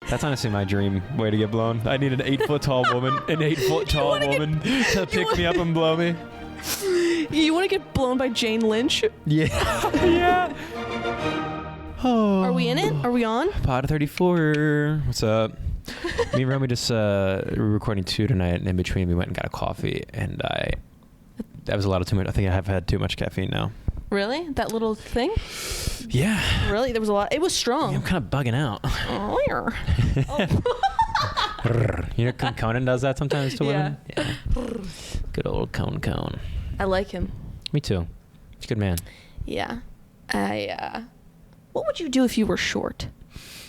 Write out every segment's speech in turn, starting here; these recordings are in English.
That's honestly my dream way to get blown. I need an 8-foot tall woman, to pick me up and blow me. You want to get blown by Jane Lynch? Yeah. Yeah. Oh. Are we in it? Are we on? Pod 34. What's up? Me and Romy just were recording 2 tonight, and in between we went and got a coffee, and that was a lot of too much. I think I have had too much caffeine now. Really? That little thing? Yeah. Really? There was a lot. It was strong. Yeah, I'm kind of bugging out. Oh. You know, Conan does that sometimes to women? Yeah. Good old Cone. I like him. Me too. He's a good man. Yeah. What would you do if you were short?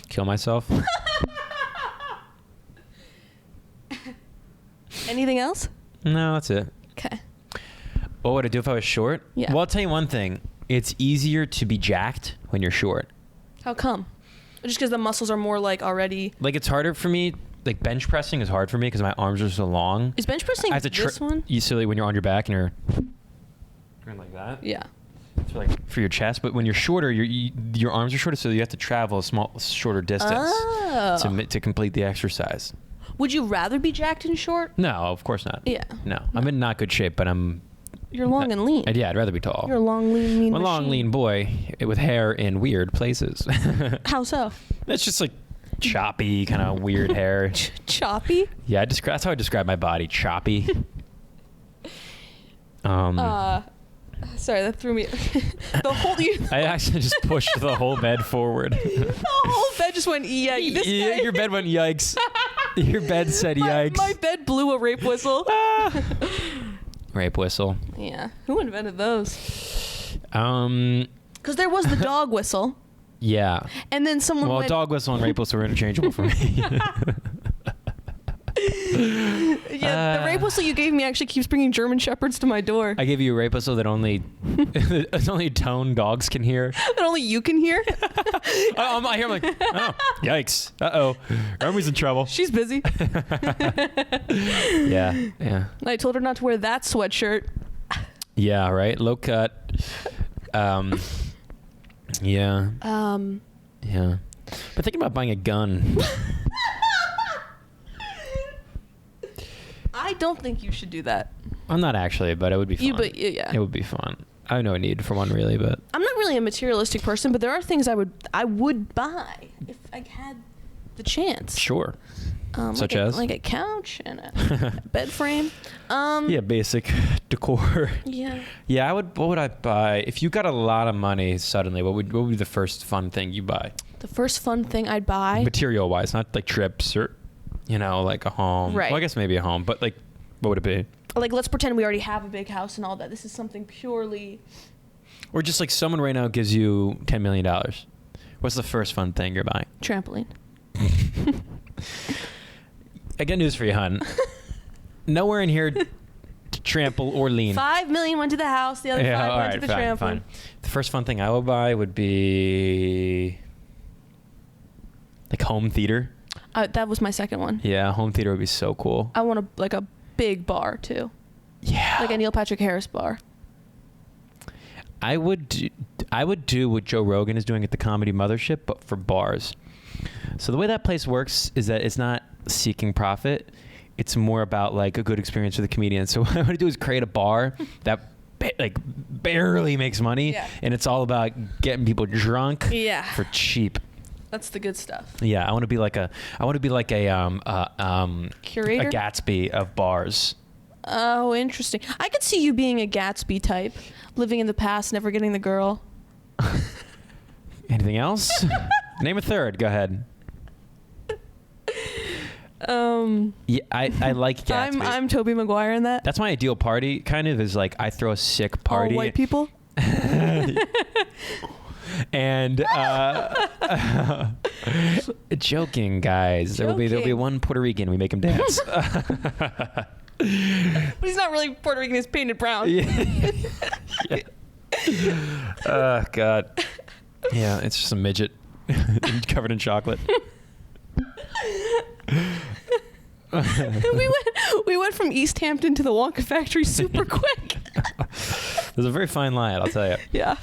Kill myself. Anything else? No, that's it. Okay. What would I do if I was short? Yeah. Well, I'll tell you one thing. It's easier to be jacked when you're short. How come? Just because the muscles are more like already... Like, it's harder for me. Like, bench pressing is hard for me because my arms are so long. Is bench pressing this one? You silly when you're on your back and you're going like that. Yeah. It's for your chest. But when you're shorter, your arms are shorter, so you have to travel a shorter distance to complete the exercise. Would you rather be jacked and short? No, of course not. Yeah. No. I'm in not good shape, but I'm... You're long and lean. Yeah, I'd rather be tall. You're a long, lean, mean I'm a long, lean boy with hair in weird places. How so? It's just like choppy, kind of weird hair. Choppy? Yeah, that's how I describe my body. Choppy. Sorry, that threw me. I actually just pushed the whole bed forward. The whole bed just went yikes. Your bed went yikes. Your bed said yikes. My bed blew a rape whistle. Rape whistle. Yeah. Who invented those? Because there was the dog whistle. Yeah. And then someone went... dog whistle and rape whistle are interchangeable for me. Yeah, the rape whistle you gave me actually keeps bringing German Shepherds to my door. I gave you a rape whistle that only tone dogs can hear. That only you can hear? I'm like, oh, yikes. Uh-oh. Romy's in trouble. She's busy. Yeah. I told her not to wear that sweatshirt. Yeah, right? Low cut. Yeah. Yeah. But thinking about buying a gun. I don't think you should do that. I'm not actually, but it would be fun. Yeah. It would be fun. I have no need for one really, but I'm not really a materialistic person, but there are things I would buy if I had the chance. Sure. Such like as like a couch and a bed frame. Yeah, basic decor. Yeah. Yeah, what would I buy if you got a lot of money suddenly? What would be the first fun thing you buy? The first fun thing I'd buy, material wise, not like trips or like a home. Right. Well, I guess maybe a home, but like, what would it be? Like, let's pretend we already have a big house and all that. This is something purely... Or just like someone right now gives you $10 million. What's the first fun thing you're buying? Trampoline. I got news for you, hon. Nowhere in here to trample or lean. $5 million went to the house. The other $5 went to the trampoline. Fine. The first fun thing I would buy would be like home theater. That was my second one. Yeah, home theater would be so cool. I want a big bar too. Yeah. Like a Neil Patrick Harris bar. I would do what Joe Rogan is doing at the Comedy Mothership, but for bars. So the way that place works is that it's not seeking profit. It's more about like a good experience for the comedian. So what I would do is create a bar that barely makes money, and it's all about getting people drunk for cheap. That's the good stuff. Yeah, I want to be like a curator, a Gatsby of bars. Oh, interesting. I could see you being a Gatsby type, living in the past, never getting the girl. Anything else? Name a third. Go ahead. Yeah, I like Gatsby. I'm Tobey Maguire in that. That's my ideal party. Kind of is like I throw a sick party. All white people. And joking, guys. There'll be one Puerto Rican. We make him dance. But he's not really Puerto Rican. He's painted brown. Yeah. Oh God. Yeah, it's just a midget covered in chocolate. we went from East Hampton to the Wonka factory super quick. There's a very fine line, I'll tell you. Yeah.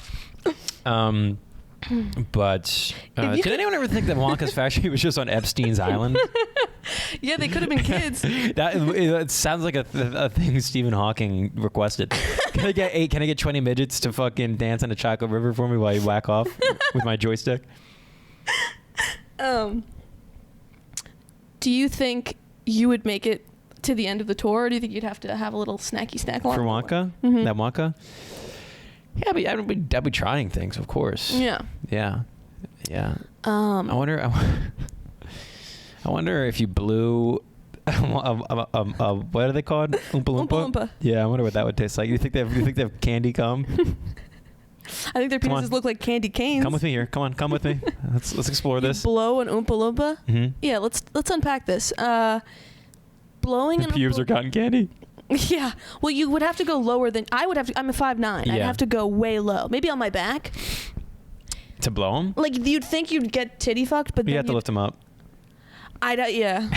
But If you did could- anyone ever think that Wonka's factory was just on Epstein's Island? Yeah, they could have been kids. It sounds like a thing Stephen Hawking requested. Can I get 20 midgets to fucking dance on the chocolate river for me while you whack off with my joystick? Do you think you would make it to the end of the tour, or do you think you'd have to have a little snacky snack along For the way? Wonka? Mhm. That Wonka? Yeah, but I'd be trying things, of course. Yeah. Yeah. I wonder if you blew what are they called? Oompa Loompa? Oompa Loompa. Yeah, I wonder what that would taste like. You think they have candy cum? I think their Come on. penises look like candy canes. Come with me here. Come with me. Let's explore You this. blow an Oompa Loompa? Mm-hmm. Yeah, let's unpack this. Blowing Your an pubes Oompa- are cotton candy. Yeah. Well, you would have to go lower than I would have to. I'm a 5'9". I'd Yeah. have to go way low. Maybe on my back. To blow them? Like you'd think you'd get titty fucked, but You then have to lift them up. yeah.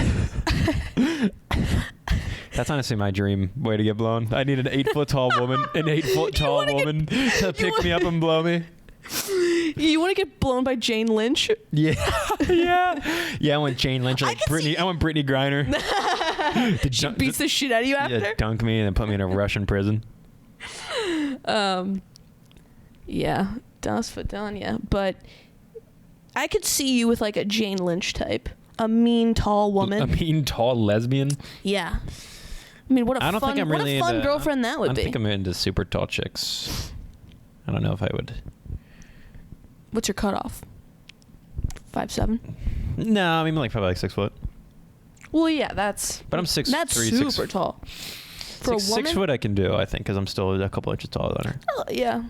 That's honestly my dream way to get blown. I need an 8-foot tall woman, to pick me up and blow me. You want to get blown by Jane Lynch? Yeah, yeah. I want Jane Lynch, like Brittany. I want Brittany Griner. She beats the shit out of you after. Yeah, dunk me and then put me in a Russian prison. Yeah, das Vidania. But I could see you with like a Jane Lynch type, a mean tall woman. A mean tall lesbian. Yeah. I mean, what a I don't fun, think I'm what really a fun into, girlfriend that would I be. think I'm into super tall chicks. I don't know if I would. What's your cutoff? 5'7"? No, I mean probably like 6 foot. Well, yeah, that's. But I'm 6'3", That's 6 super tall. For a woman. 6 foot I can do, I think, because I'm still a couple inches taller than her. Oh, yeah,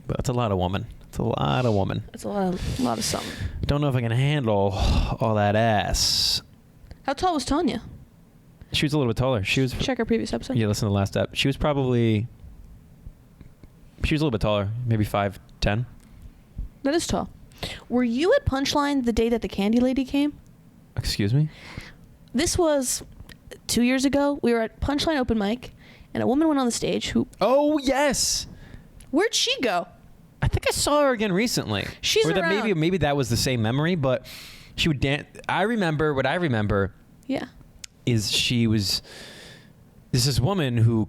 But that's a lot of woman. It's a lot of woman. it's a lot of something. Don't know if I can handle all that ass. How tall was Tanya? She was a little bit taller. She was. Check our previous episode. Yeah, listen to the last step. She was a little bit taller, maybe 5'10". That is tall. Were you at Punchline the day that the candy lady came? Excuse me? This was 2 years ago. We were at Punchline open mic, and a woman went on the stage who... Oh, yes. Where'd she go? I think I saw her again recently. She's or that around. maybe that was the same memory, but she would dance. What I remember Yeah. is there's this woman who,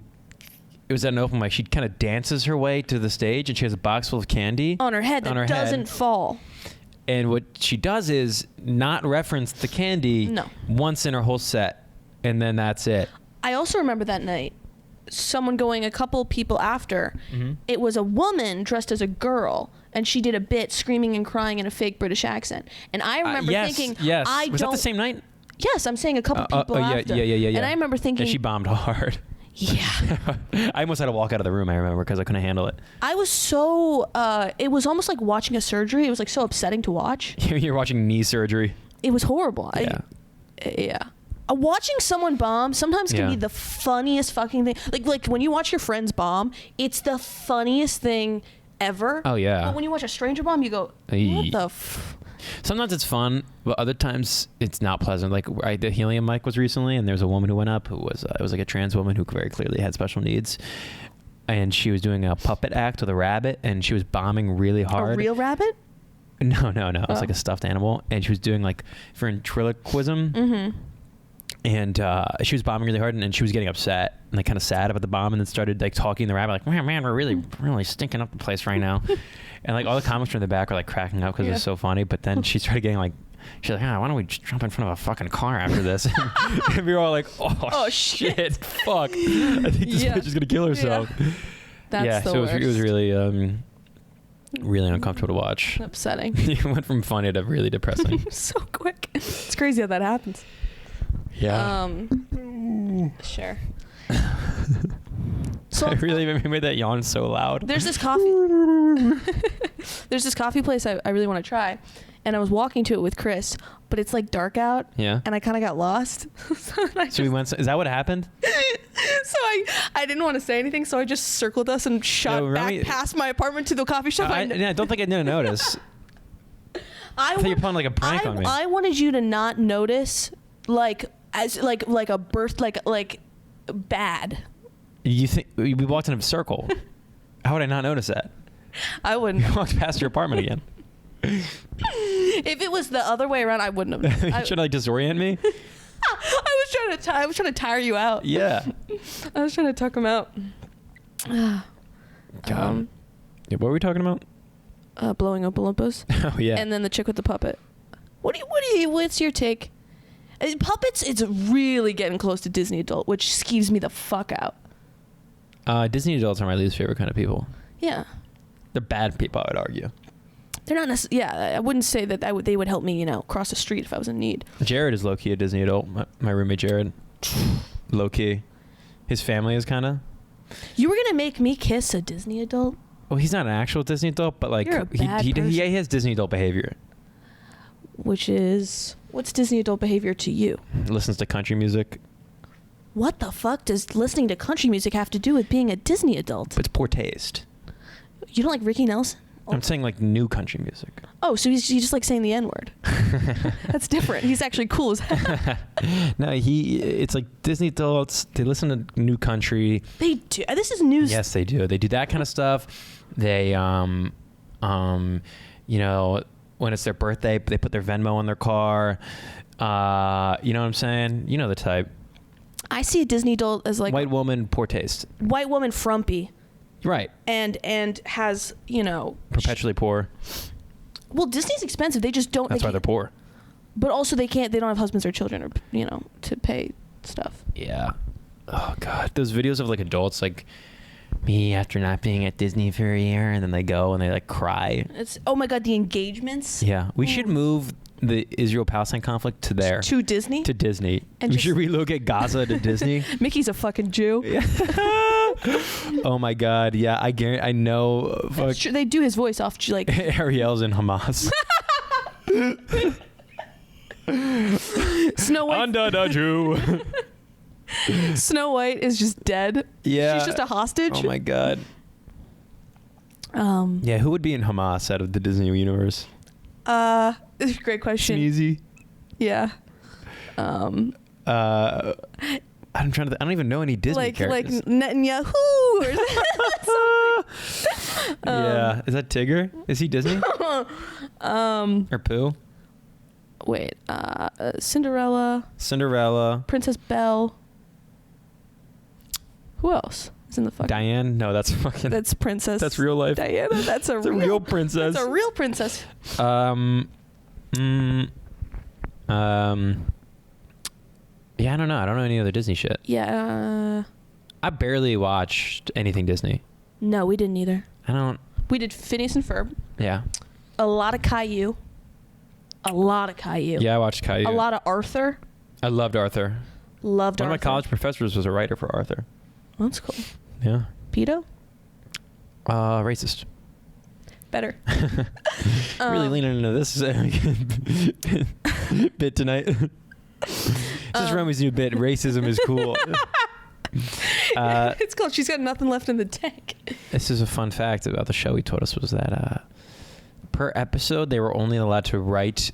it was at an open mic, she kind of dances her way to the stage, and she has a box full of candy On her head that on her doesn't head. fall. And what she does is not reference the candy No. once in her whole set, and then that's it. I also remember that night, someone going, a couple people after, Mm-hmm. it was a woman dressed as a girl, and she did a bit screaming and crying in a fake British accent. And I remember yes, thinking, yes. I was don't... that the same night? Yes, I'm saying a couple people yeah, after. yeah. And I remember thinking... And she bombed hard. Yeah. I almost had to walk out of the room, I remember, because I couldn't handle it. I was so... it was almost like watching a surgery. It was like so upsetting to watch. You're watching knee surgery. It was horrible. Yeah. Yeah. Watching someone bomb sometimes can Yeah. be the funniest fucking thing. Like when you watch your friends bomb, it's the funniest thing ever. Oh, yeah. But when you watch a stranger bomb, you go, what the Sometimes it's fun, but other times it's not pleasant. Like the Helium mic was recently, and there was a woman who went up who was it was like a trans woman who very clearly had special needs, and she was doing a puppet act with a rabbit, and she was bombing really hard. A real rabbit? No. It was Oh. like a stuffed animal, and she was doing like ventriloquism. Mm-hmm. And she was bombing really hard, and she was getting upset and like kind of sad about the bomb, and then started like talking to the rabbit like, man, we're really stinking up the place right now. And like all the comics from the back were like cracking up because it was so funny. But then she started getting like, she's like, why don't we just jump in front of a fucking car after this? And we were all like, oh shit, fuck. I think this bitch is gonna kill herself. Yeah. That's the so worst. it was really really uncomfortable to watch. Upsetting. It went from funny to really depressing. So quick. It's crazy how that happens. Yeah. Sure. So I really made that yawn so loud. there's this coffee place I really want to try, and I was walking to it with Chris, but it's like dark out, Yeah. and I kind of got lost. So we went. Is that what happened? So I didn't want to say anything, so I just circled us and shot No, back Romy- past my apartment to the coffee shop. I don't think I didn't notice. I thought you were pulling like a prank on me. I wanted you to not notice, like as like a birth, like bad. You think we walked in a circle? How would I not notice that? I wouldn't. You walked past your apartment again. If it was the other way around, I wouldn't have. You trying to like disorient me? I was trying to tire you out. Yeah. I was trying to tuck him out. God. Yeah, what were we talking about? Blowing Oompa Loompas. Oh yeah. And then the chick with the puppet. What's your take? Puppets, it's really getting close to Disney adult, which skeeves me the fuck out. Disney adults are my least favorite kind of people. Yeah. They're bad people, I would argue. They're not necessarily, yeah, I wouldn't say that they would help me, cross the street if I was in need. Jared is low-key a Disney adult. My roommate Jared. Low-key. His family is kind of. You were going to make me kiss a Disney adult? Well, he's not an actual Disney adult, but like You're a bad person. he has Disney adult behavior. Which is, what's Disney adult behavior to you? Listens to country music. What the fuck does listening to country music have to do with being a Disney adult? It's poor taste. You don't like Ricky Nelson? I'm saying like new country music. Oh, so he's just like saying the N-word. That's different. He's actually cool as hell. No, it's like Disney adults, they listen to new country. They do. This is news. Yes, they do. They do that kind of stuff. They, when it's their birthday, they put their Venmo in their car. You know what I'm saying? You know the type. I see a Disney adult as like white woman, poor taste. White woman frumpy. Right. And has, perpetually poor. Well, Disney's expensive. They just don't. That's why they're poor. But also they don't have husbands or children or, to pay stuff. Yeah. Oh God. Those videos of like adults like me after not being at Disney for a year, and then they go and they like cry. It's, oh my God, the engagements. Yeah. We should move the Israel-Palestine conflict to there. To Disney? To Disney. And we should relocate Gaza to Disney. Mickey's a fucking Jew. Yeah. Oh my God. Yeah, I guarantee. I know. That's true. They do his voice off like Ariel's in Hamas. Snow White. Under the Jew. Snow White is just dead. Yeah. She's just a hostage. Oh my God. Yeah, who would be in Hamas out of the Disney universe? Great question. Sneezy. Yeah. I'm trying to. I don't even know any Disney characters. Like Netanyahu. Or yeah, is that Tigger? Is he Disney? Or Pooh? Wait. Cinderella. Princess Belle. Who else is in the fucking? Diane? No, that's fucking. That's Princess. That's real life. Diana. That's a real princess. That's a real princess. Yeah, I don't know. I don't know any other Disney shit. Yeah. I barely watched anything Disney. No, we didn't either. I don't. We did Phineas and Ferb. Yeah. A lot of Caillou. Yeah, I watched Caillou. A lot of Arthur. I loved Arthur. Loved Arthur. One of my college professors was a writer for Arthur. That's cool. Yeah. Pedo? Racist. Better. Really leaning into this bit tonight. This is Romy's new bit. Racism is cool. It's called She's Got Nothing Left in the Tank. This is a fun fact about the show he told us was that per episode they were only allowed to write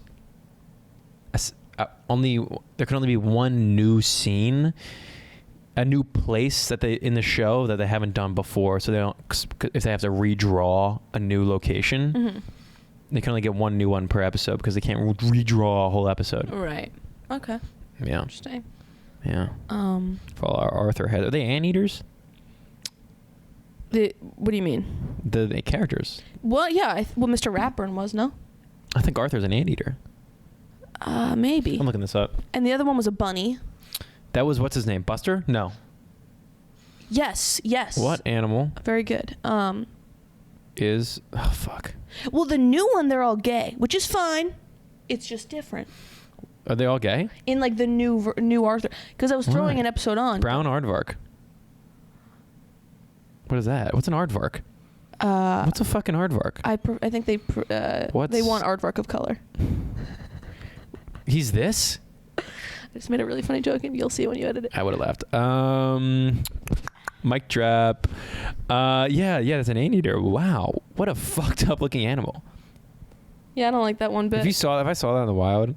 there could only be one new scene, a new place that they in the show that they haven't done before. So they don't, if they have to redraw a new location, they can only get one new one per episode because they can't redraw a whole episode. Right. Okay. Yeah. Interesting. Yeah. For all our Arthur heads, are they anteaters? What do you mean? The characters. Well, yeah. Mr. Ratburn was, no? I think Arthur's an anteater. Maybe. I'm looking this up. And the other one was a bunny. That was, what's his name? Buster? No. Yes. What animal? Very good. Is, oh fuck. Well, the new one, they're all gay, which is fine. It's just different. Are they all gay? In like the new Arthur, because I was throwing an episode on. Brown aardvark. What is that? What's an aardvark? What's a fucking aardvark? I think they want aardvark of color. He's this? I just made a really funny joke, and you'll see it when you edit it. I would have laughed. Mic drop. Yeah, that's an anteater. Wow, what a fucked up looking animal. Yeah, I don't like that one bit. If I saw that in the wild,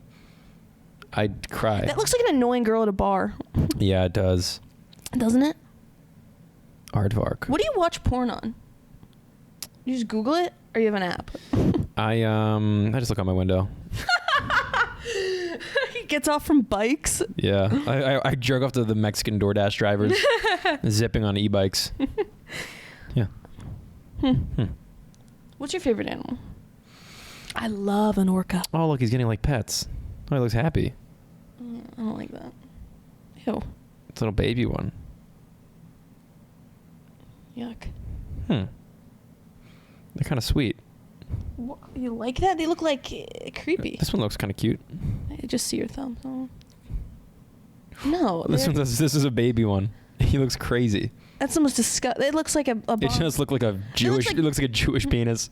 I'd cry. That looks like an annoying girl at a bar. Yeah, it does. Doesn't it? Aardvark. What do you watch porn on? You just Google it, or you have an app? I just look out my window. He gets off from bikes. Yeah, I jerk off to the Mexican DoorDash drivers zipping on e-bikes. Yeah. What's your favorite animal? I love an orca. Oh, look, he's getting like pets. Oh, he looks happy. I don't like that. Ew. It's a little baby one. Yuck. They're kind of sweet. What, you like that? They look like creepy. This one looks kind of cute. I just see your thumb. Oh. No. This is a baby one. He looks crazy. That's the most disgusting. It looks like a It does look like a Jewish. It looks like a Jewish penis.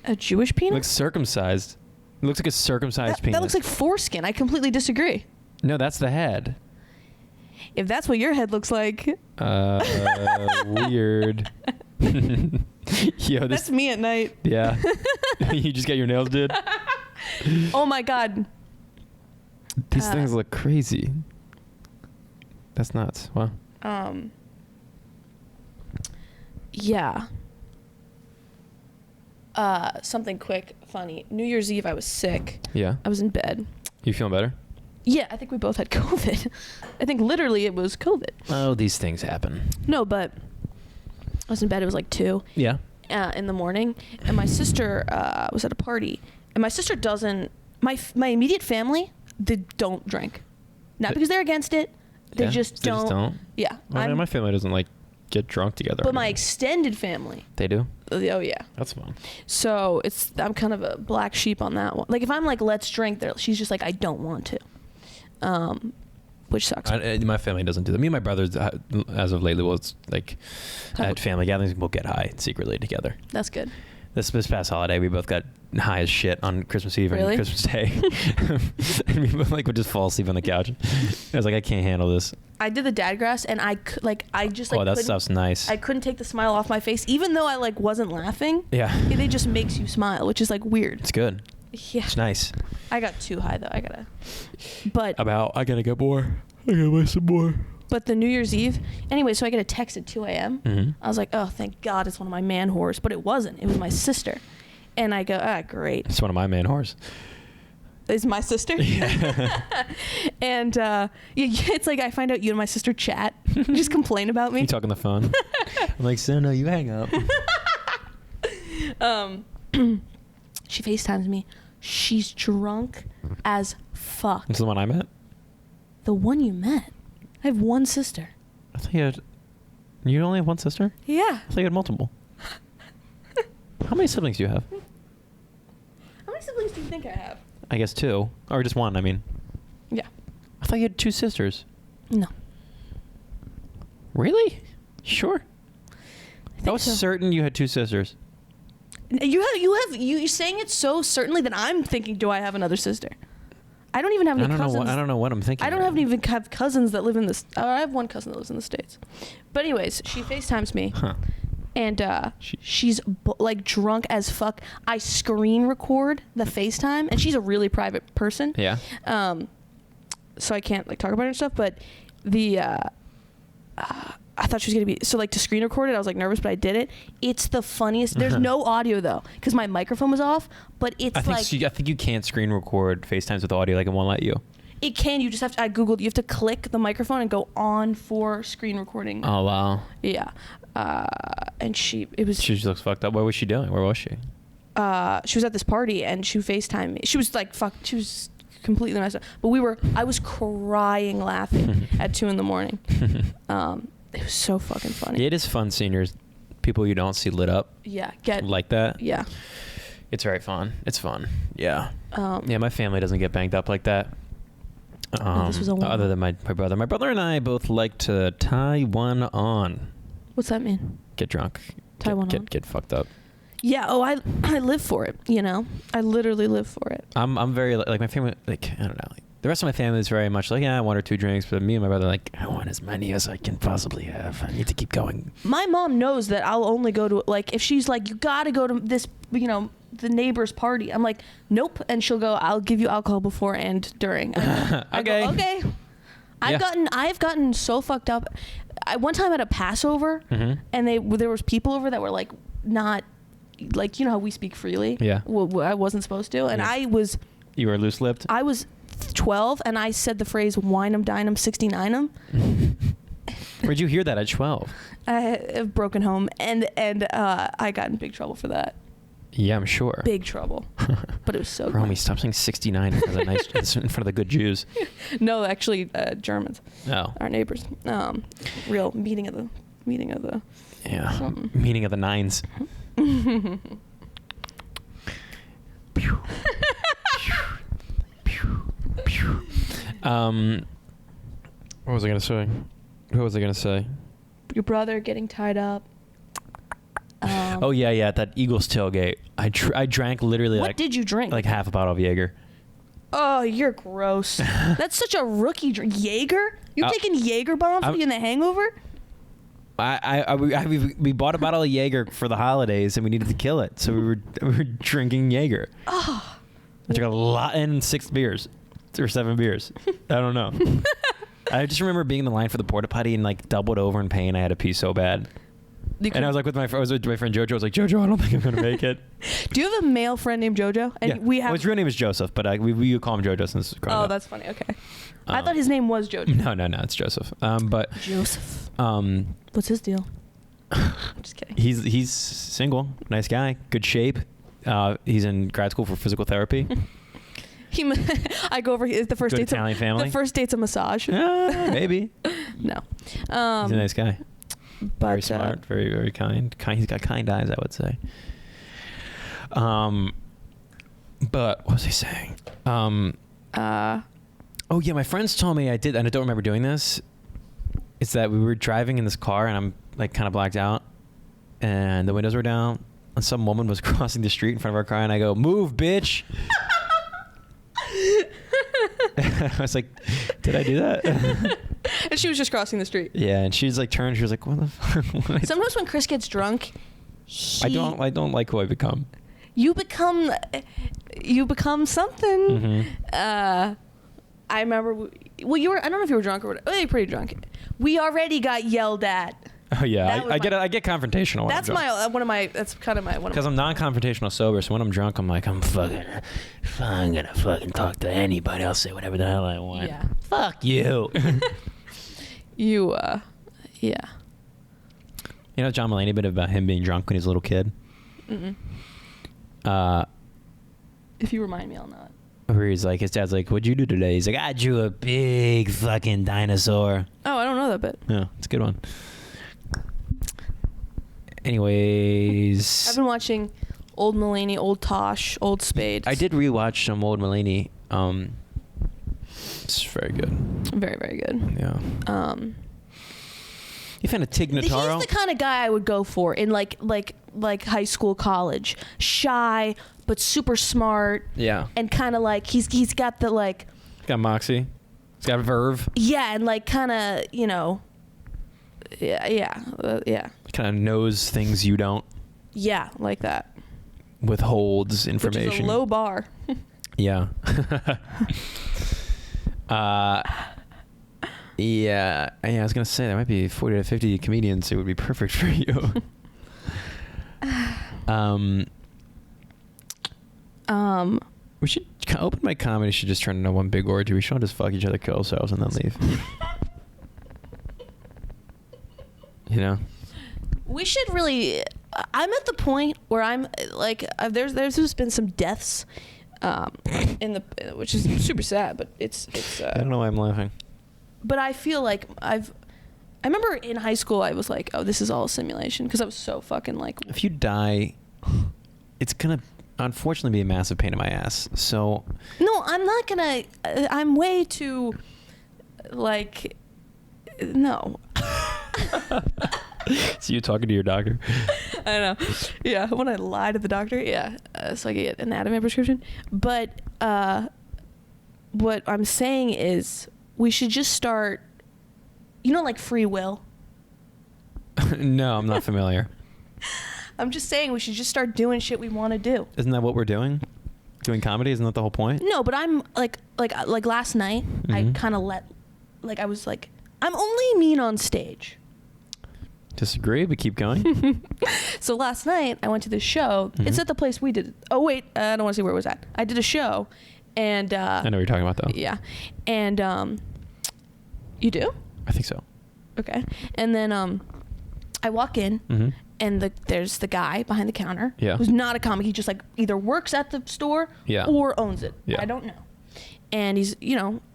A Jewish penis? It looks circumcised. It looks like a circumcised penis. That looks like foreskin. I completely disagree. No, that's the head. If that's what your head looks like. Weird. Yo, that's me at night. Yeah. You just got your nails did? Oh my God. These things look crazy. That's nuts. Wow. Yeah. Something quick, funny. New Year's Eve, I was sick. Yeah. I was in bed. You feeling better? Yeah, I think we both had COVID. I think literally it was COVID. Oh, these things happen. No, but I was in bed. It was like 2. Yeah. In the morning, and my sister was at a party, and my sister doesn't. My immediate family, they don't drink, not because they're against it. They just don't. Yeah. Well, my family doesn't like get drunk together. But my extended family. They do? Oh yeah. That's fun. So I'm kind of a black sheep on that one. Like if I'm like, let's drink, she's just like, I don't want to. Which sucks. My family doesn't do that. Me and my brothers, as of lately, it's like at family gatherings, we'll get high secretly together. That's good. This past holiday, we both got high as shit on Christmas Eve and Christmas Day. And we both would just fall asleep on the couch. I was like, I can't handle this. I did the dad grass, and I just oh, that stuff's nice. I couldn't take the smile off my face, even though I wasn't laughing. Yeah. It just makes you smile, which is like weird. It's good. Yeah. It's nice. I got too high though. I gotta get more. I gotta buy some more. But the New Year's Eve, anyway, so I get a text at 2 a.m. Mm-hmm. I was like, oh, thank God it's one of my man whores. But it wasn't. It was my sister. And I go, great. It's one of my man whores. Is my sister? Yeah. And it's like I find out you and my sister chat. Just complain about me. You talk on the phone. I'm like, so no, you hang up. She FaceTimes me. She's drunk as fuck. This is the one I met? The one you met? I have one sister. I thought you only have one sister? Yeah. I thought you had multiple. How many siblings do you have? How many siblings do you think I have? I guess 2. Or just 1, I mean. Yeah. I thought you had 2 sisters. No. Really? Sure. I was so. certain you had 2 sisters. You're saying it so certainly that I'm thinking, do I have another sister? I don't even have any cousins. I don't know what I'm thinking. I don't even have cousins that live in this. I have one cousin that lives in the States. But anyways, she FaceTimes me. Huh. And she's like drunk as fuck. I screen record the FaceTime, and she's a really private person. Yeah. So I can't like talk about her and stuff. But I thought she was gonna be to screen record it. I was like nervous, but I did it. It's the funniest. There's no audio though, because my microphone was off. But it's I think you can't screen record FaceTimes with audio. Like it won't let you. It can. You just have to. I googled. You have to click the microphone and go on for screen recording. Oh wow. Yeah. And she just looks fucked up. What was she doing? Where was she? She was at this party and she FaceTimed me. She was like, fuck. She was completely messed up. But I was crying laughing at 2 a.m. It was so fucking funny. It is fun, seniors. People you don't see lit up. Yeah. Like that. Yeah. It's very fun. It's fun. Yeah. Yeah, my family doesn't get banged up like that. This was other than my brother. My brother and I both like to tie one on. What's that mean? Get drunk. Tie one on. Get fucked up. Yeah. Oh, I live for it. You know, I literally live for it. I'm very like my family. Like I don't know. Like, the rest of my family is very much like 1 or 2 drinks, but me and my brother are like I want as many as I can possibly have. I need to keep going. My mom knows that I'll only go to if she's like you got to go to this the neighbor's party. I'm like nope, and she'll go. I'll give you alcohol before and during. I go, okay. I've gotten so fucked up. I one time at a Passover, and there was people over that were like not like, you know how we speak freely? Yeah. I wasn't supposed to. And Yeah. You were loose-lipped? I was 12 and I said the phrase wine 'em, dine 'em, 69 'em. Where'd you hear that at 12? A broken home. And I got in big trouble for that. Yeah, I'm sure. Big trouble. But it was so Romy, good. stop saying 69 in front of in front of the good Jews. No, actually, Germans. Oh. Our neighbors. Real meeting of the Yeah. something. Meaning of the nines. What was I gonna say? Your brother getting tied up. Oh yeah, at that Eagles tailgate, I drank literally What did you drink? like half a bottle of Jaeger. Oh, you're gross. That's such a rookie drink. Jaeger? You're taking Jaeger bombs in the hangover? We bought a bottle of Jaeger for the holidays and we needed to kill it, so we were drinking Jaeger. Oh. I took a lot in 6 beers or 7 beers. I don't know. I just remember being in the line for the porta potty and like doubled over in pain. I had to pee so bad. And I was like with my friend Jojo. I was like, Jojo, I don't think I'm gonna make it. Do you have a male friend named Jojo? And yeah. Well, his real name is Joseph, but we call him Jojo since growing up. Oh, that's funny. Okay. I thought his name was Jojo. No, it's Joseph. But Joseph. What's his deal? I'm just kidding. He's single, nice guy, good shape. He's in grad school for physical therapy. I go over. The first good date's Italian family. The first date's a massage. Maybe. No. He's a nice guy. But, very smart, very, very kind. He's got kind eyes, I would say. But what was I saying? Oh yeah, my friends told me I did, and I don't remember doing this. It's that we were driving in this car, and I'm like kind of blacked out, and the windows were down, and some woman was crossing the street in front of our car, and I go, "Move, bitch!" I was like, "Did I do that?" And she was just crossing the street. Yeah, and she's like turned. She was like, "What the fuck?" Sometimes when Chris gets drunk, I don't like who I become. You become something. Mm-hmm. I remember. You were. I don't know if you were drunk or what. Oh, you're pretty drunk. We already got yelled at. Oh yeah, I get confrontational. That's That's kind of my one. Because I'm non-confrontational sober, so when I'm drunk, I'm like, I'm gonna fucking talk to anybody. I'll say whatever the hell I want. Yeah. Fuck you. Yeah. You know John Mulaney bit about him being drunk when he was a little kid? Mm-mm. If you remind me, I'll know it. Where he's like, his dad's like, "What'd you do today?" He's like, "I drew a big fucking dinosaur." Oh, I don't know that bit. Yeah, it's a good one. Anyways, I've been watching old Mulaney, old Tosh, old Spade. I did rewatch some old Mulaney. It's very good. Very, very good. Yeah. You found a Tig Notaro? He's the kind of guy I would go for in like high school, college. Shy, but super smart. Yeah. And kind of like he's got the like. He's got moxie. He's got verve. Yeah, and like kind of Yeah. Kind of knows things you don't. Yeah, like that. Withholds information. Which is a low bar. Yeah. Yeah. I was gonna say there might be 40 to 50 comedians who would be perfect for you. We should open mic comedy. Should just turn into one big orgy. We should all just fuck each other, kill ourselves, and then leave. You know. We should really. I'm at the point where I'm like, there's just been some deaths, in the which is super sad, but it's. I don't know why I'm laughing. But I feel like I remember in high school I was like, oh, this is all a simulation because I was so fucking like. If you die, it's gonna unfortunately be a massive pain in my ass. So. No, I'm not gonna. I'm way too. Like. No. So you talking to your doctor? I know. Yeah, when I lie to the doctor, yeah, so I get an anatomy prescription. But what I'm saying is, we should just start. Like free will. No, I'm not familiar. I'm just saying we should just start doing shit we want to do. Isn't that what we're doing? Doing comedy? Isn't that the whole point? No, but I'm like last night. Mm-hmm. I kind of I was like, I'm only mean on stage. Disagree, but keep going. So last night I went to this show. It's at the place we did. Oh wait, I don't want to see where it was at. I did a show, and I know what you're talking about though. Yeah, and you do? I think so. Okay, and then I walk in, and there's the guy behind the counter. Yeah. Who's not a comic. He just like either works at the store. Yeah. Or owns it. Yeah. I don't know. And he's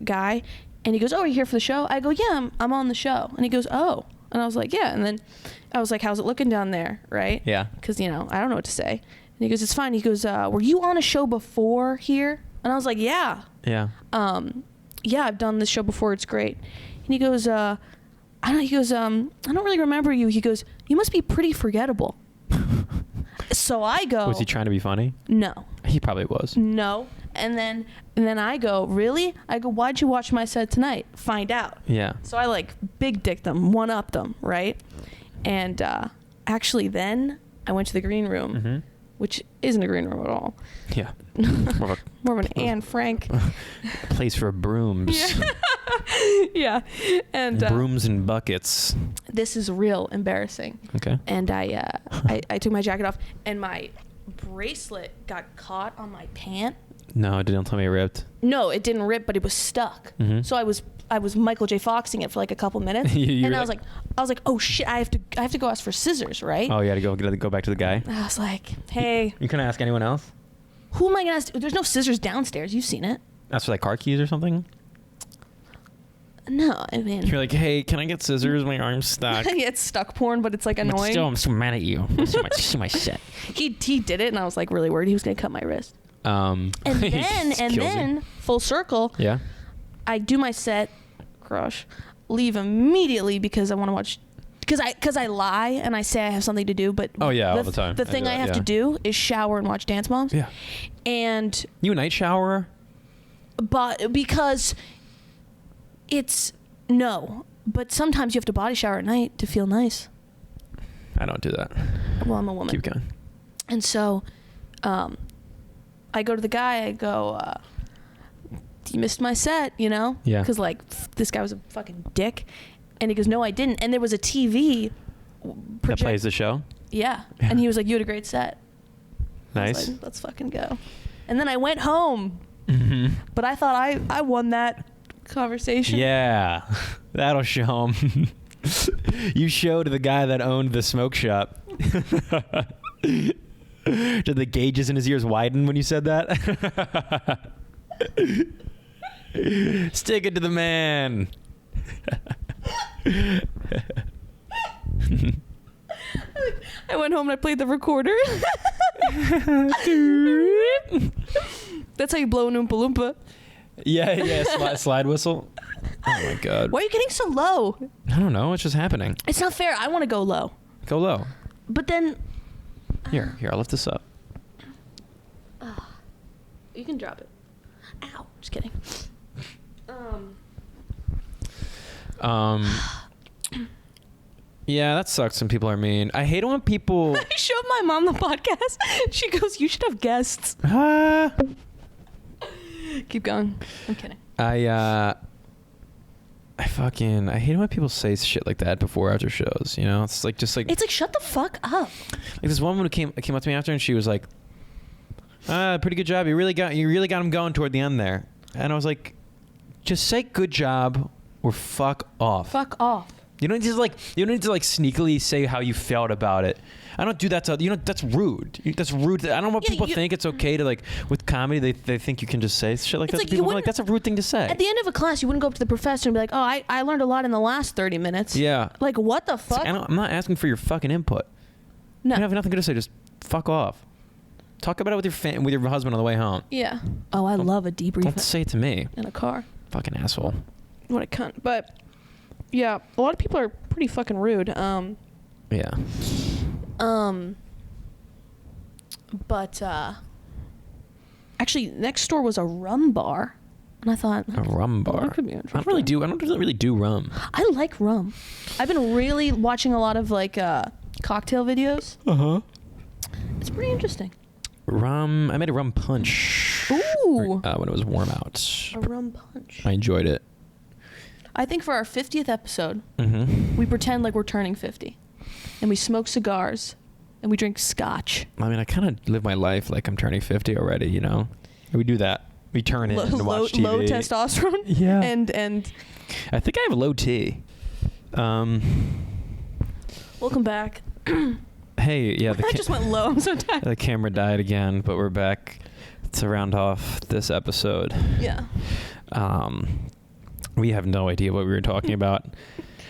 guy, and he goes, "Oh, are you here for the show?" I go, "Yeah, I'm on the show." And he goes, "Oh." And I was like, "Yeah." And then I was like, "How's it looking down there?" Right? Yeah. Because, I don't know what to say. And he goes, "It's fine." He goes, "Were you on a show before here?" And I was like, "Yeah." Yeah. Yeah, I've done this show before. It's great. And he goes, I don't really remember you. He goes, "You must be pretty forgettable." So I go, Was he trying to be funny? "No." He probably was. No. And then I go, "Really?" I go, "Why'd you watch my set tonight? Find out." Yeah. So I like big dick them, one up them, right? And actually then I went to the green room, which isn't a green room at all. Yeah. More of an Anne Frank. Place for brooms. Yeah. And Brooms and buckets. this is real embarrassing. Okay. And I took my jacket off, and my bracelet got caught on my pant. No, didn't tell me it ripped. No, it didn't rip, but it was stuck. So I was Michael J. Foxing it for like a couple minutes, and I was like, "Oh shit! I have to go ask for scissors, right?" Oh, you had to go back to the guy. I was like, "Hey, You couldn't ask anyone else? who am I gonna ask? There's no scissors downstairs. You've seen it." Ask for like car keys or something? No, I mean, You're like, "Hey, can I get scissors? My arm's stuck." yeah, it's stuck porn, but it's like But annoying. still, I'm so mad at you. See my set. He did it, and I was like really worried he was gonna cut my wrist. And then full circle, Yeah. I do my set, crush, leave immediately because I want to watch. Because I lie and I say I have something to do, but Oh, yeah, all the time. The I thing do I that, have to yeah. do is shower and watch Dance Moms. Yeah. And You a night shower? but because it's no, but sometimes you have to body shower at night to feel nice. I don't do that. Well, I'm a woman. Keep going. And so, I go to the guy. I go, "You missed my set," Yeah. Because like this guy was a fucking dick, and he goes, "No, I didn't." And there was a TV That plays the show? Yeah. And he was like, "You had a great set." I was Nice. like, "Let's fucking go." And then I went home, but I thought I won that conversation. Yeah. That'll show him. You showed the guy that owned the smoke shop. Did the gauges in his ears widen when you said that? Stick it to the man. I went home and I played the recorder. That's how you blow an Oompa Loompa. Yeah. Slide whistle. Oh my God. Why are you getting so low? I don't know. It's just happening. It's not fair. I want to go low. Go low. But then Here, I'll lift this up. you can drop it. Ow. Just kidding. Yeah, that sucks when people are mean. I hate it when people. I showed my mom the podcast. She goes, "You should have guests." Keep going. I'm kidding. I hate it when people say shit like that before or after shows. It's like It's like, shut the fuck up. like this woman who came up to me after and she was like, "Pretty good job. You really got him going toward the end there." And I was like, "Just say good job or fuck off." Fuck off. You don't need to sneakily say how you felt about it. I don't do that to that's rude. That's rude. I don't know what people think it's okay to with comedy. They think you can just say shit like that to people. I'm like, that's a rude thing to say. At the end of a class, you wouldn't go up to the professor and be like, "Oh, I learned a lot in the last 30 minutes." Yeah. Like, what the fuck? I'm not asking for your fucking input. No. You have nothing good to say. Just fuck off. Talk about it with your husband on the way home. Yeah. Oh, I love a debrief Don't say it to me. in a car. Fucking asshole. What a cunt. But yeah, a lot of people are pretty fucking rude. Yeah. But actually, next door was a rum bar, and I thought A rum bar. that could be I interesting. don't really do rum. I like rum. I've been really watching a lot of cocktail videos. It's pretty interesting. Rum. I made a rum punch. Ooh. When it was warm out. A rum punch. I enjoyed it. I think for our 50th episode, Mm-hmm. we pretend like we're turning 50. and we smoke cigars, and we drink scotch. I mean, I kind of live my life like I'm turning 50 already, you know? We do that. We turn in and watch TV. Low testosterone. Yeah. And I think I have low T. Welcome back. Hey, yeah. I just went low. I'm so tired. The camera died again, but we're back to round off this episode. Yeah. We have no idea what we were talking about.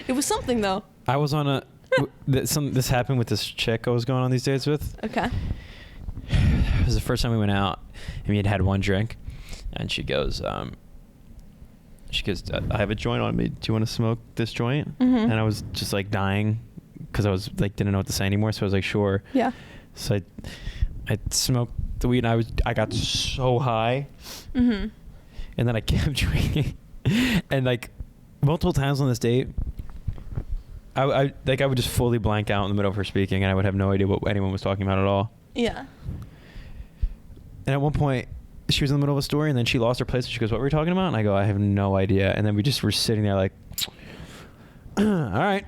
It was something, though. I was on this happened with this chick I was going on these dates with. Okay. It was the first time we went out, and we had one drink, and she goes, I have a joint on me. Do you want to smoke this joint? Mm-hmm. And I was just like dying because I was like didn't know what to say anymore. So I was like, sure. Yeah. So I smoked the weed, and I got so high, Mm-hmm. and then I kept drinking, and like multiple times on this date, I would just fully blank out in the middle of her speaking, and I would have no idea what anyone was talking about at all. Yeah. And at one point, she was in the middle of a story, and then she lost her place. And she goes, "What were we talking about?" And I go, "I have no idea." And then we just were sitting there like, "All right,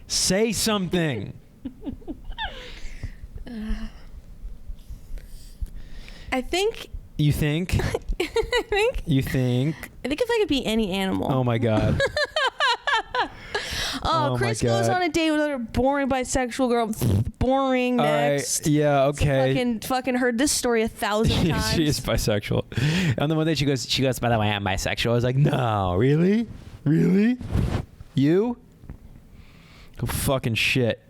say something." I think. You think? You think? I think if I could be any animal. Oh my god. Oh, Chris goes on a date with another boring bisexual girl. Boring. Next. Yeah. Okay. Fucking heard this story 1,000 times. She is bisexual. And then one day she goes, "By the way, I'm bisexual." I was like, "No, really? You? Go fucking shit."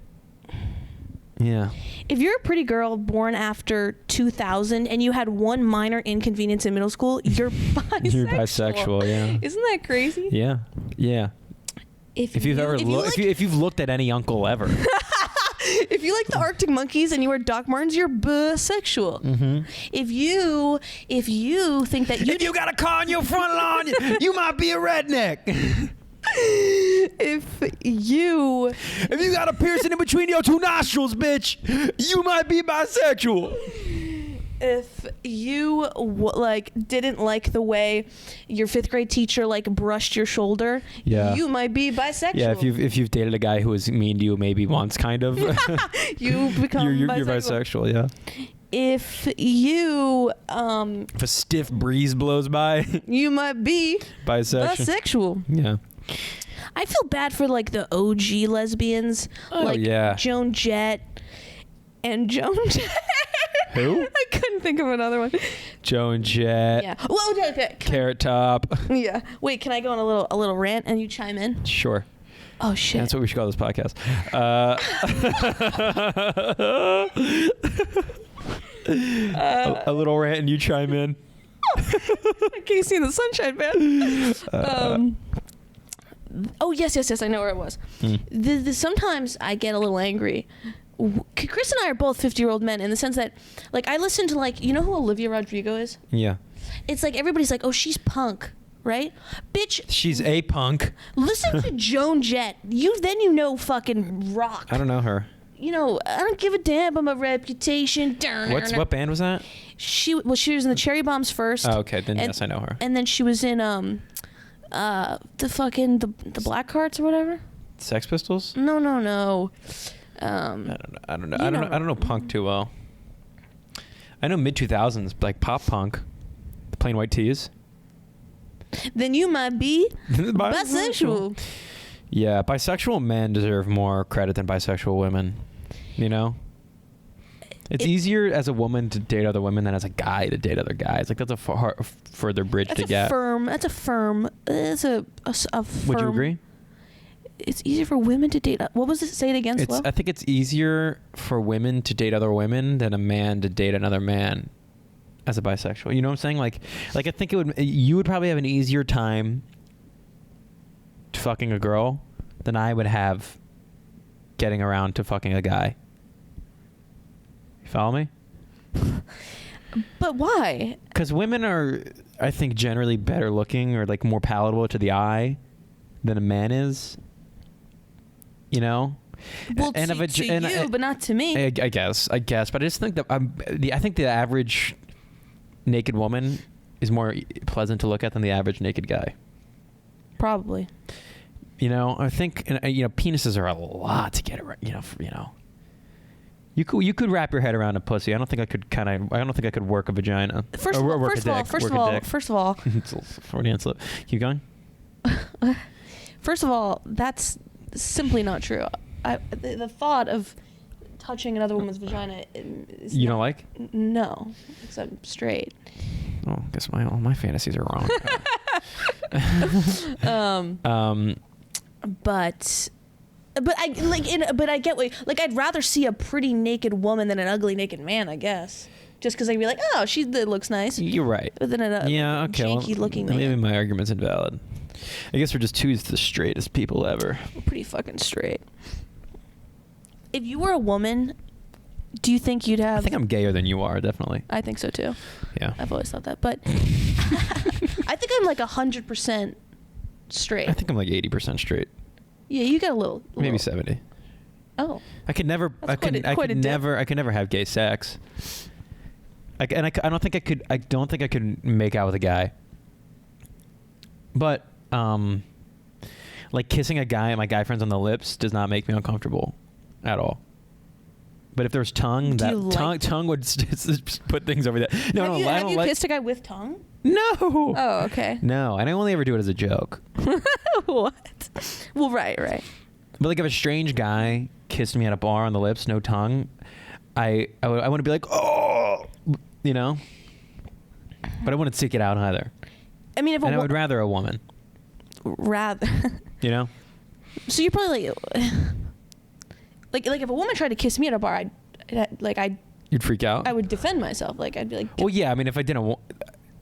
Yeah. If you're a pretty girl born after 2000 and you had one minor inconvenience in middle school, you're bisexual. You're bisexual, yeah. Isn't that crazy? Yeah. If you've looked at any uncle ever. If you like the Arctic Monkeys and you wear Doc Martens, you're bisexual. Mm-hmm. If you think that if you got a car on your front lawn, you might be a redneck. If you got a piercing in between your two nostrils, bitch, you might be bisexual. If you didn't like the way your 5th grade teacher brushed your shoulder, you might be bisexual. Yeah, if you've dated a guy who was mean to you maybe once, kind of, you become you're bisexual. Yeah. If you if a stiff breeze blows by, you might be bisexual. Yeah. I feel bad for the OG lesbians, Joan Jett and Joan Jett. Who? I couldn't think of another one. Joan Jett. Yeah. Well, okay. Carrot Top. Yeah. Wait, can I go on a little rant and you chime in? Sure. Oh shit. That's what we should call this podcast. A little rant and you chime in. I can't see the sunshine, man. Oh yes, I know where it was. Sometimes I get a little angry. Chris and I are both 50-year-old men in the sense that, I listen to you know who Olivia Rodrigo is? Yeah. It's everybody's oh, she's punk, right? Bitch. She's a punk. Listen to Joan Jett. You know fucking rock. I don't know her. I don't give a damn about my reputation. What band was that? She was in the Cherry Bombs first. Oh, okay. Then yes, I know her. And then she was in the Black Hearts or whatever. Sex Pistols? No. I don't know punk too well. I know mid 2000s pop punk, the Plain White Tees. Then you might be bisexual. Yeah, bisexual men deserve more credit than bisexual women. It's easier as a woman to date other women than as a guy to date other guys. That's a further bridge to get. That's a firm. Would you agree? It's easier for women to date. What was it? Say it again, slow. I think it's easier for women to date other women than a man to date another man as a bisexual. You know what I'm saying? I think you would probably have an easier time fucking a girl than I would have getting around to fucking a guy. You follow me? But why? Because women are, I think, generally better looking or more palatable to the eye than a man is. Well, to you, but not to me. I guess. But I just think that I think the average naked woman is more pleasant to look at than the average naked guy. Probably. I think penises are a lot to get around. You could wrap your head around a pussy. I don't think I could work a vagina. First of all, Freudian slip. Keep going. First of all, that's simply not true. The thought of touching another woman's vagina is you don't like? No, because I'm straight. Oh, I guess all my fantasies are wrong. But I get what I'd rather see a pretty naked woman than an ugly naked man, I guess. Just because I'd be like, oh, that looks nice. You're right. But then janky looking man. Maybe my argument's invalid. I guess we're just two of the straightest people ever. We're pretty fucking straight. If you were a woman, do you think you'd have... I think I'm gayer than you are, definitely. I think so too. Yeah. I've always thought that. But I think I'm like 100% straight. I think I'm like 80% straight. Yeah, you got a little. Maybe 70. Oh. I could never have gay sex. I don't think I could make out with a guy. But like kissing a guy and my guy friends on the lips does not make me uncomfortable at all. But if there's tongue, tongue would put things over that. No, have you kissed a guy with tongue? No. Oh, okay. No, and I only ever do it as a joke. What? Well, right. But like if a strange guy kissed me at a bar on the lips, no tongue, I want to be like, oh, But I wouldn't seek it out either. I mean, I would rather a woman. Rather. So you're probably like if a woman tried to kiss me at a bar, You'd freak out. I would defend myself. Like I'd be like. Well, yeah. I mean, if I didn't,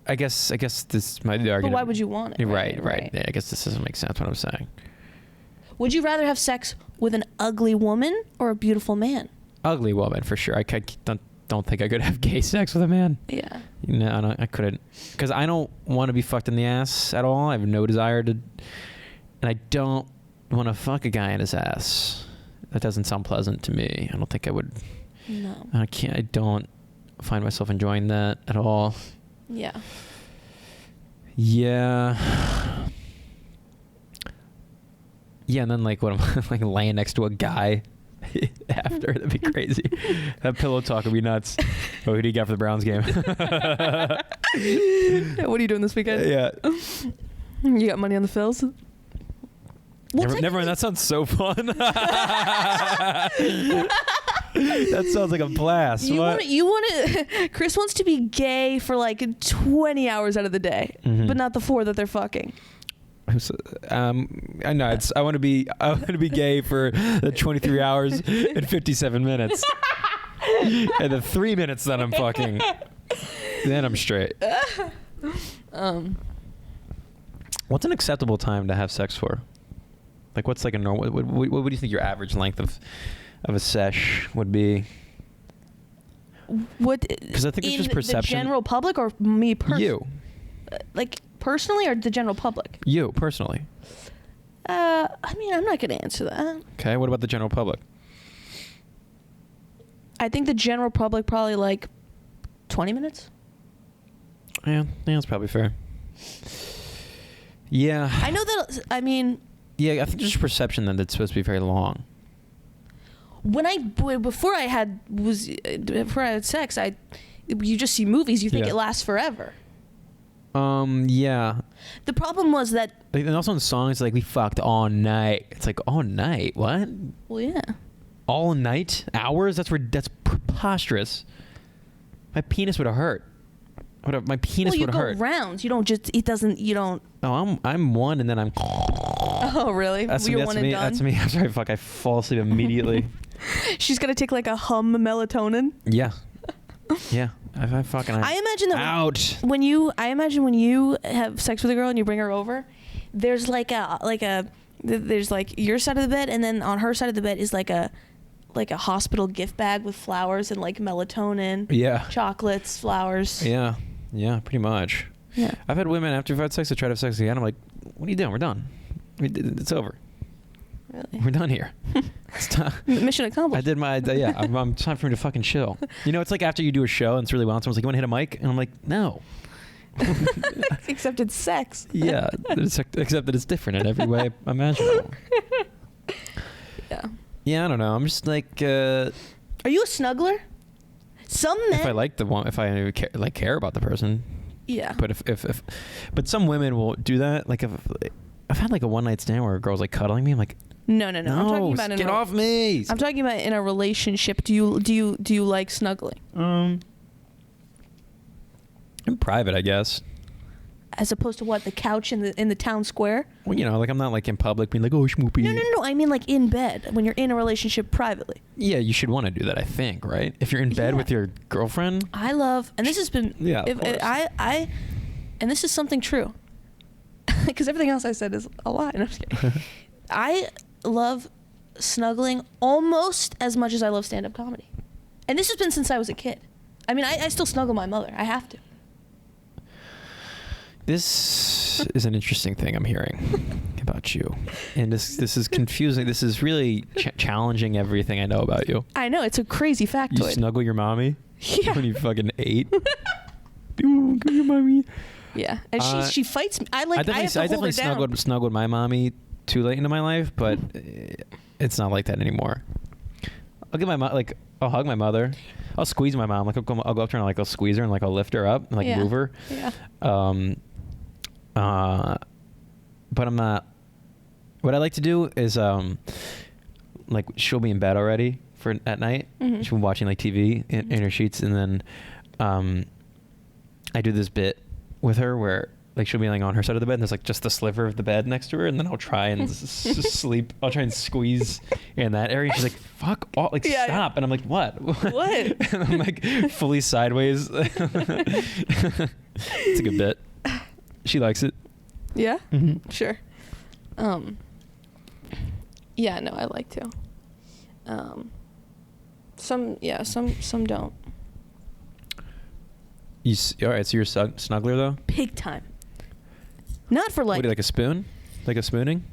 I guess this might be the argument. But why would you want it? Right. Yeah, I guess this doesn't make sense. What I'm saying. Would you rather have sex with an ugly woman or a beautiful man? Ugly woman for sure. I don't think I could have gay sex with a man. Yeah. No, I couldn't, because I don't want to be fucked in the ass at all. I have no desire to, and I don't want to fuck a guy in his ass. That doesn't sound pleasant to me. I don't think I would. No. I don't find myself enjoying that at all. Yeah. Yeah. Yeah, and then like what am like laying next to a guy after? That'd be crazy. That pillow talk would be nuts. Oh, who do you got for the Browns game? What are you doing this weekend? Yeah. You got money on the Phils? Never mind. That sounds so fun. That sounds like a blast. Chris wants to be gay for like 20 hours out of the day, but not the 4 that they're fucking. I know. I want to be gay for the 23 hours and 57 minutes, and the 3 minutes that I'm fucking. Then I'm straight. What's an acceptable time to have sex for? Like, what's like a normal? What do you think your average length of a sesh would be? What? Because I think it's just perception. The general public or me personally? You. Like personally or the general public? You personally. I mean, I'm not going to answer that. Okay. What about the general public? I think the general public probably like 20 minutes. Yeah, that's probably fair. Yeah. I know that. I mean. Yeah, I think there's a perception that it's supposed to be very long. Before I had sex, you just see movies, you think it lasts forever. Yeah. The problem was that. And also in songs, like, we fucked all night. It's like, all night? What? Well, yeah. All night? Hours? That's preposterous. My penis would have hurt. My penis would have hurt. You go rounds. You don't just. It doesn't. You don't. Oh, I'm one, and then I'm. Oh, really? You're one and done? That's me. I'm sorry. Fuck. I fall asleep immediately. She's gonna take like a hum melatonin. Yeah. Yeah. I imagine that. Ouch. When you have sex with a girl and you bring her over, there's there's like your side of the bed, and then on her side of the bed is like a hospital gift bag with flowers and like melatonin. Yeah. Chocolates, flowers. Yeah. Yeah. Pretty much. Yeah. I've had women after I've had sex to try to have sex again. I'm like, what are you doing? We're done. It's over. Really? We're done here. It's time. Mission accomplished. I did my I'm time for me to fucking chill. It's like after you do a show and it's really well, someone's like, you want to hit a mic? And I'm like, no. Except it's sex. Yeah, except that it's different in every way imaginable. Yeah. Yeah, I don't know. I'm just like. Are you a snuggler? Some men. If I like the one, if I care about the person. Yeah. But if but some women will do that. Like if I've had like a one night stand where a girl's like cuddling me, I'm like. No. I'm talking about get off me. I'm talking about in a relationship. Do you like snuggling? In private, I guess. As opposed to what, the couch in the town square? Well, you know, like I'm not like in public being like, oh, schmoopy. No. I mean like in bed when you're in a relationship privately. Yeah, you should want to do that. I think, right? If you're in bed with your girlfriend. I love, and this has been. Yeah. Of course. And this is something true. Because everything else I said is a lie. No, I'm just kidding. I love snuggling almost as much as I love stand-up comedy, and this has been since I was a kid. I mean, I still snuggle my mother. I have to. This is an interesting thing I'm hearing about you, and this is confusing. This is really challenging everything I know about you. I know, it's a crazy factoid. You snuggle your mommy? Yeah. When you fucking 8? Ooh, go your mommy. Yeah, and she fights me. I definitely snuggled my mommy too late into my life, but it's not like that anymore. I'll give my mom I'll hug my mother. I'll squeeze my mom. Like I'll go up to her and like I'll squeeze her and like I'll lift her up and like move her. Yeah. But I'm not. What I like to do is like she'll be in bed already at night. Mm-hmm. She'll be watching like TV in her sheets, and then I do this bit with her where like she'll be like on her side of the bed and there's like just the sliver of the bed next to her, and then I'll try and sleep. I'll try and squeeze in that area. She's like, "Fuck off! Like stop!" Yeah. And I'm like, "What? What?" And I'm like fully sideways. It's a good bit. She likes it. Yeah. Mm-hmm. Sure. Yeah. No, I like to. Some don't. All right, so you're a snuggler though? Big time. Not for like. What do you like, a spoon? Like a spooning?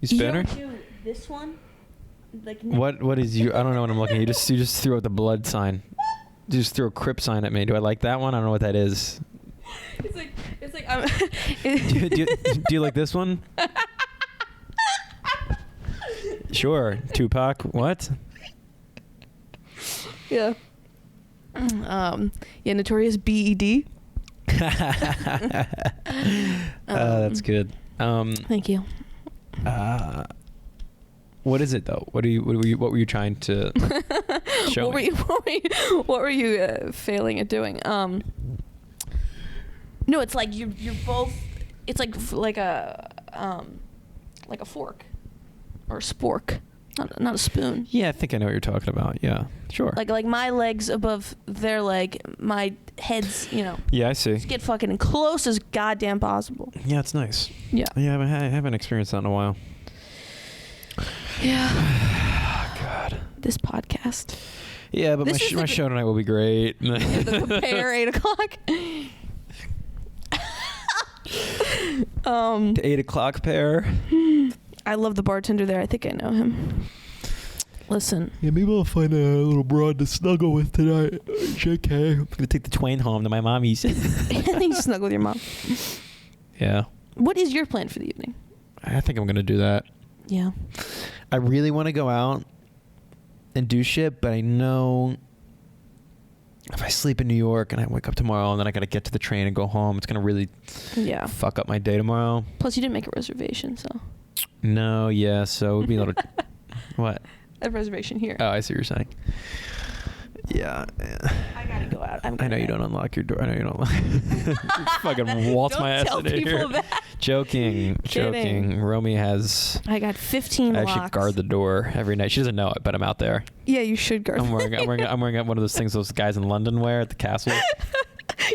You spoon her? Do this one? Like. What is you? I don't know what I'm looking at. You just threw out the blood sign. You just threw a Crip sign at me. Do I like that one? I don't know what that is. It's like. do you like this one? Sure, Tupac. What? Yeah. Notorious B.E.D. That's good. Thank you. What is it though? What were you trying to show me? What were you failing at doing? No, it's like you're both. It's like a fork or a spork. Not a spoon. Yeah, I think I know what you're talking about. Yeah, sure. Like my legs above their leg, my head's, Yeah, I see. Just get fucking close as goddamn possible. Yeah, it's nice. Yeah. Yeah, I haven't experienced that in a while. Yeah. God. This podcast. Yeah, but my show tonight will be great. The Prepare 8:00. The 8:00 pair. I love the bartender there. I think I know him. Listen. Yeah, maybe I'll find a little broad to snuggle with tonight. JK. I'm gonna take the twain home to my mommy's. You snuggle with your mom. Yeah. What is your plan for the evening? I think I'm gonna do that. Yeah. I really want to go out and do shit, but I know if I sleep in New York and I wake up tomorrow and then I gotta get to the train and go home, it's gonna really fuck up my day tomorrow. Plus, you didn't make a reservation, so. No, yeah, so it would be a little. What? A reservation here. Oh, I see what you're saying. Yeah. I gotta go out. I know you don't unlock your door. I know you don't. Fucking waltz my ass in here. Don't tell people that. Joking. Romy has. I got 15 locks. I actually guard the door every night. She doesn't know it, but I'm out there. Yeah, you should guard. I'm wearing one of those things those guys in London wear at the castle.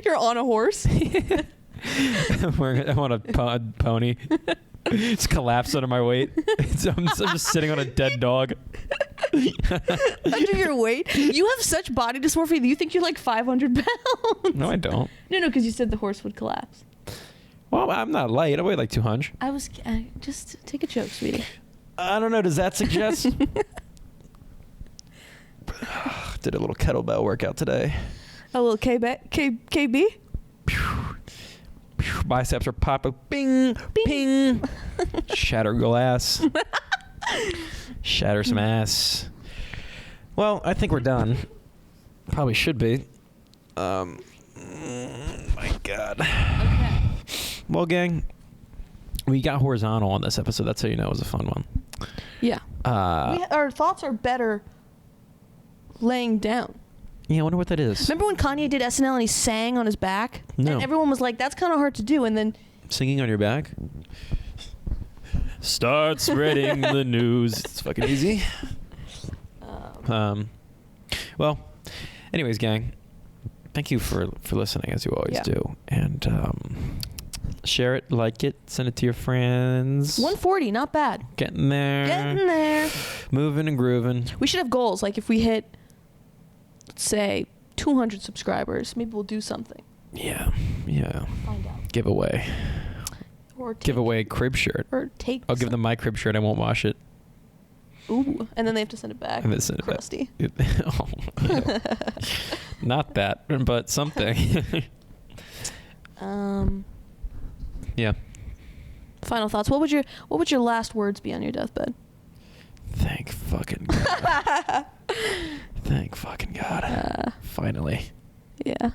You're on a horse. I'm on a pony. It's collapsed under my weight. I'm just sitting on a dead dog. Under your weight? You have such body dysmorphia that you think you're like 500 pounds. No, I don't. No, because you said the horse would collapse. Well, I'm not light. I weigh like 200. Just take a joke, sweetie. I don't know. Does that suggest? Did a little kettlebell workout today. A little KB? biceps are popping. Bing, ping. Shatter glass. Shatter some ass. Well, I think we're done. Probably should be. My God. Okay. Well, gang, we got horizontal on this episode. That's how you know it was a fun one. Yeah. Our thoughts are better laying down. Yeah, I wonder what that is. Remember when Kanye did SNL and he sang on his back? No. And everyone was like, that's kind of hard to do. And then... Singing on your back? Start spreading the news. It's fucking easy. Well, anyways, gang, thank you for listening, as you always do. And share it, like it, send it to your friends. 140, not bad. Getting there. Getting there. Moving and grooving. We should have goals. Like if we hit, let's say, 200 subscribers, maybe we'll do something. Yeah. Find out. Giveaway. Or take, Give away a crib shirt. Or take. I'll give them my crib shirt. I won't wash it. Ooh, and then they have to send it back. And then send it back. Crusty. Not that, but something. Yeah. Final thoughts. What would your last words be on your deathbed? Thank fucking God. Thank fucking God. Finally. Yeah.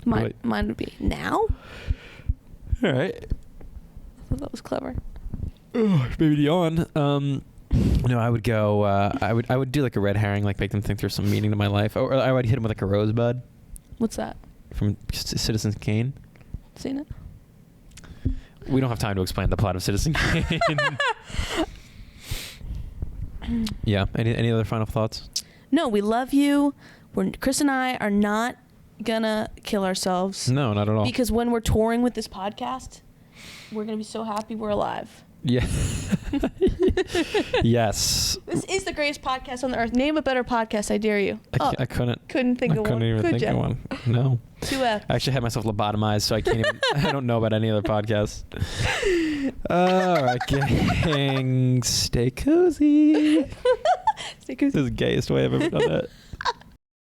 Mine would be now. All right. I thought that was clever. Maybe yawn. No, I would go. I would do like a red herring, like make them think there's some meaning to my life, or I would hit them with like a rosebud. What's that? From Citizen Kane. Seen it? We don't have time to explain the plot of Citizen Kane. Yeah. Any other final thoughts? No, we love you. Chris and I are not gonna kill ourselves. No, not at all. Because when we're touring with this podcast, we're gonna be so happy we're alive. Yeah. Yes. This is the greatest podcast on the earth. Name a better podcast, I dare you. I couldn't. Couldn't think of one. Couldn't even think of one. No. 2F. I actually had myself lobotomized, so I can't even. I don't know about any other podcasts. All right, gang. Stay cozy. Stay cozy. This is the gayest way I've ever done that.